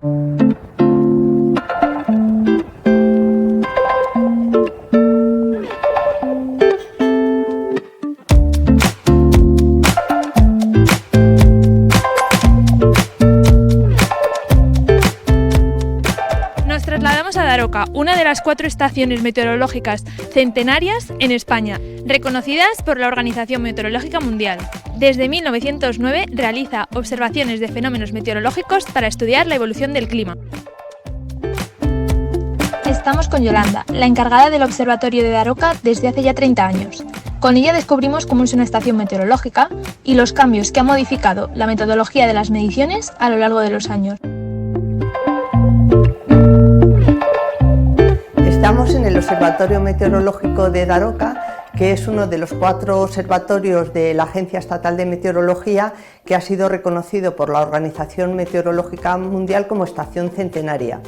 Nos trasladamos a Daroca, una de las 4 estaciones meteorológicas centenarias en España, reconocidas por la Organización Meteorológica Mundial. Desde 1909 realiza observaciones de fenómenos meteorológicos para estudiar la evolución del clima. Estamos con Yolanda, la encargada del Observatorio de Daroca desde hace ya 30 años. Con ella descubrimos cómo es una estación meteorológica y los cambios que ha modificado la metodología de las mediciones a lo largo de los años. Estamos en el Observatorio Meteorológico de Daroca, que es uno de los 4 observatorios de la Agencia Estatal de Meteorología que ha sido reconocido por la Organización Meteorológica Mundial como estación centenaria.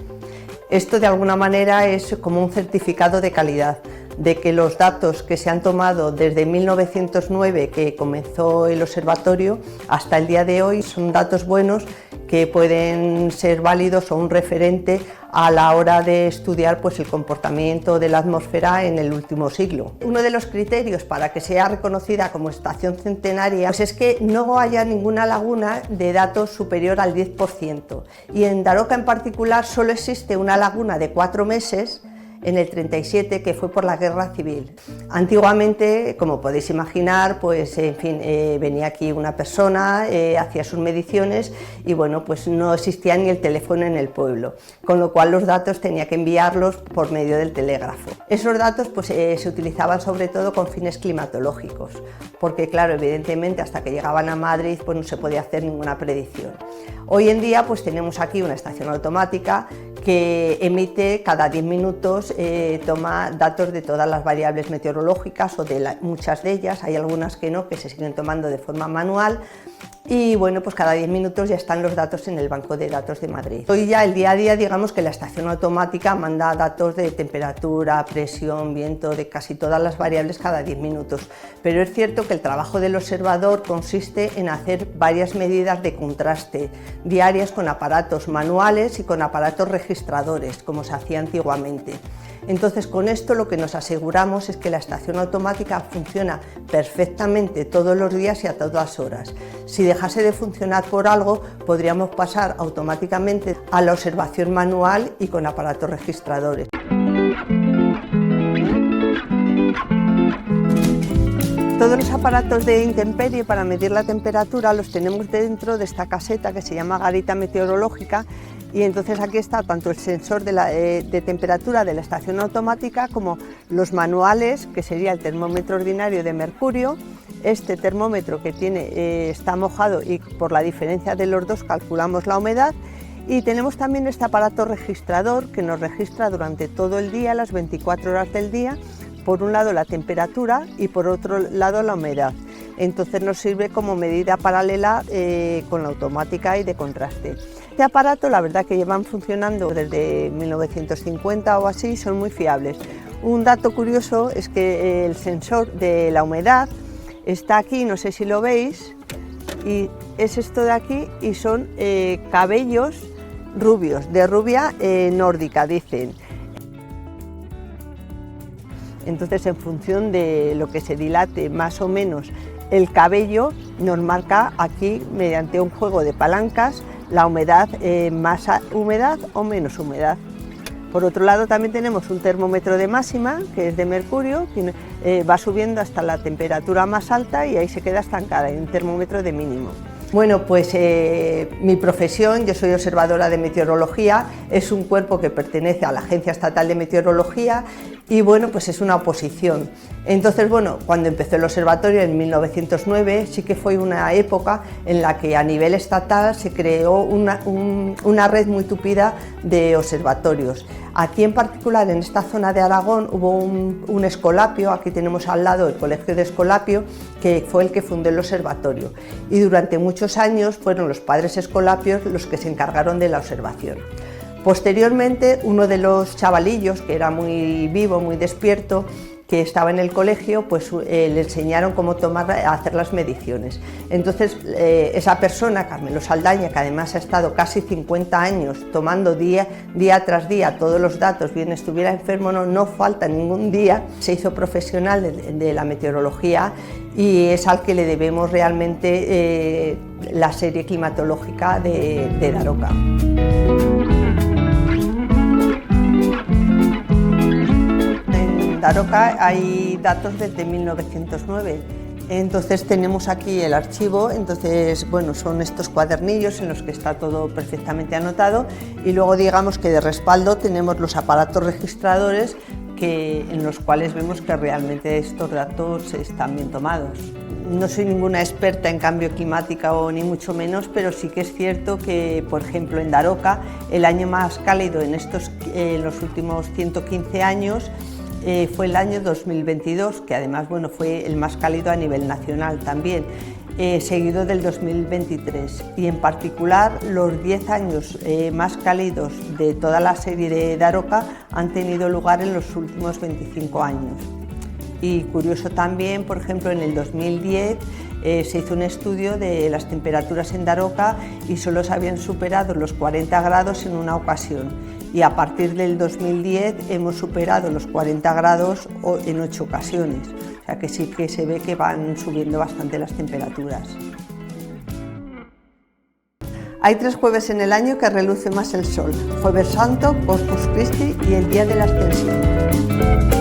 Esto de alguna manera es como un certificado de calidad, de que los datos que se han tomado desde 1909, que comenzó el observatorio, hasta el día de hoy son datos buenos que pueden ser válidos o un referente a la hora de estudiar pues, el comportamiento de la atmósfera en el último siglo. Uno de los criterios para que sea reconocida como estación centenaria pues es que no haya ninguna laguna de datos superior al 10%, y en Daroca en particular solo existe una laguna de 4 meses en el 37, que fue por la guerra civil. Antiguamente, como podéis imaginar, pues en fin, venía aquí una persona, hacía sus mediciones y bueno, pues no existía ni el teléfono en el pueblo, con lo cual los datos tenía que enviarlos por medio del telégrafo. Esos datos pues se utilizaban sobre todo con fines climatológicos, porque claro, evidentemente hasta que llegaban a Madrid pues no se podía hacer ninguna predicción. Hoy en día pues tenemos aquí una estación automática que emite cada 10 minutos, toma datos de todas las variables meteorológicas o de muchas de ellas, hay algunas que no, que se siguen tomando de forma manual, y bueno, pues cada 10 minutos ya están los datos en el banco de datos de Madrid. Hoy ya el día a día, digamos que la estación automática manda datos de temperatura, presión, viento, de casi todas las variables cada 10 minutos, pero es cierto que el trabajo del observador consiste en hacer varias medidas de contraste diarias con aparatos manuales y con aparatos registradores, como se hacía antiguamente. Entonces, con esto lo que nos aseguramos es que la estación automática funciona perfectamente todos los días y a todas horas. Si dejase de funcionar por algo, podríamos pasar automáticamente a la observación manual y con aparatos registradores. Todos los aparatos de intemperie para medir la temperatura los tenemos dentro de esta caseta que se llama garita meteorológica, y entonces aquí está tanto el sensor de temperatura de la estación automática como los manuales, que sería el termómetro ordinario de mercurio, este termómetro que está mojado y por la diferencia de los dos calculamos la humedad, y tenemos también este aparato registrador que nos registra durante todo el día, las 24 horas del día, por un lado la temperatura y por otro lado la humedad. Entonces nos sirve como medida paralela con la automática y de contraste. Este aparato, la verdad que llevan funcionando desde 1950 o así, son muy fiables. Un dato curioso es que el sensor de la humedad está aquí, no sé si lo veis, y es esto de aquí, y son cabellos rubios, de rubia nórdica, dicen. Entonces, en función de lo que se dilate más o menos el cabello, nos marca aquí, mediante un juego de palancas, la humedad, más humedad o menos humedad. Por otro lado, también tenemos un termómetro de máxima, que es de mercurio, que va subiendo hasta la temperatura más alta y ahí se queda estancada, y un termómetro de mínimo. Bueno, pues mi profesión, yo soy observadora de meteorología, es un cuerpo que pertenece a la Agencia Estatal de Meteorología y bueno, pues es una oposición. Entonces, bueno, cuando empezó el observatorio en 1909, sí que fue una época en la que a nivel estatal se creó una red muy tupida de observatorios. Aquí en particular, en esta zona de Aragón, hubo un escolapio, aquí tenemos al lado el Colegio de Escolapio, que fue el que fundó el observatorio. Y durante muchos años fueron los padres escolapios los que se encargaron de la observación. Posteriormente, uno de los chavalillos, que era muy vivo, muy despierto, que estaba en el colegio, pues le enseñaron cómo hacer las mediciones. Entonces esa persona, Carmelo Saldaña, que además ha estado casi 50 años tomando día tras día todos los datos, bien estuviera enfermo o no, no falta ningún día, se hizo profesional de la meteorología y es al que le debemos realmente la serie climatológica de Daroca. En Daroca hay datos desde 1909. Entonces tenemos aquí el archivo, entonces bueno, son estos cuadernillos en los que está todo perfectamente anotado y luego digamos que de respaldo tenemos los aparatos registradores en los cuales vemos que realmente estos datos están bien tomados. No soy ninguna experta en cambio climático ni mucho menos, pero sí que es cierto que, por ejemplo, en Daroca el año más cálido en los últimos 115 años fue el año 2022, que además bueno, fue el más cálido a nivel nacional también, seguido del 2023 y en particular los 10 años más cálidos de toda la serie de Daroca han tenido lugar en los últimos 25 años. Y curioso también, por ejemplo, en el 2010 se hizo un estudio de las temperaturas en Daroca y solo se habían superado los 40 grados en una ocasión. Y a partir del 2010 hemos superado los 40 grados en 8 ocasiones. O sea que sí que se ve que van subiendo bastante las temperaturas. Hay 3 jueves en el año que reluce más el sol: Jueves Santo, Corpus Christi y el día de la Ascensión.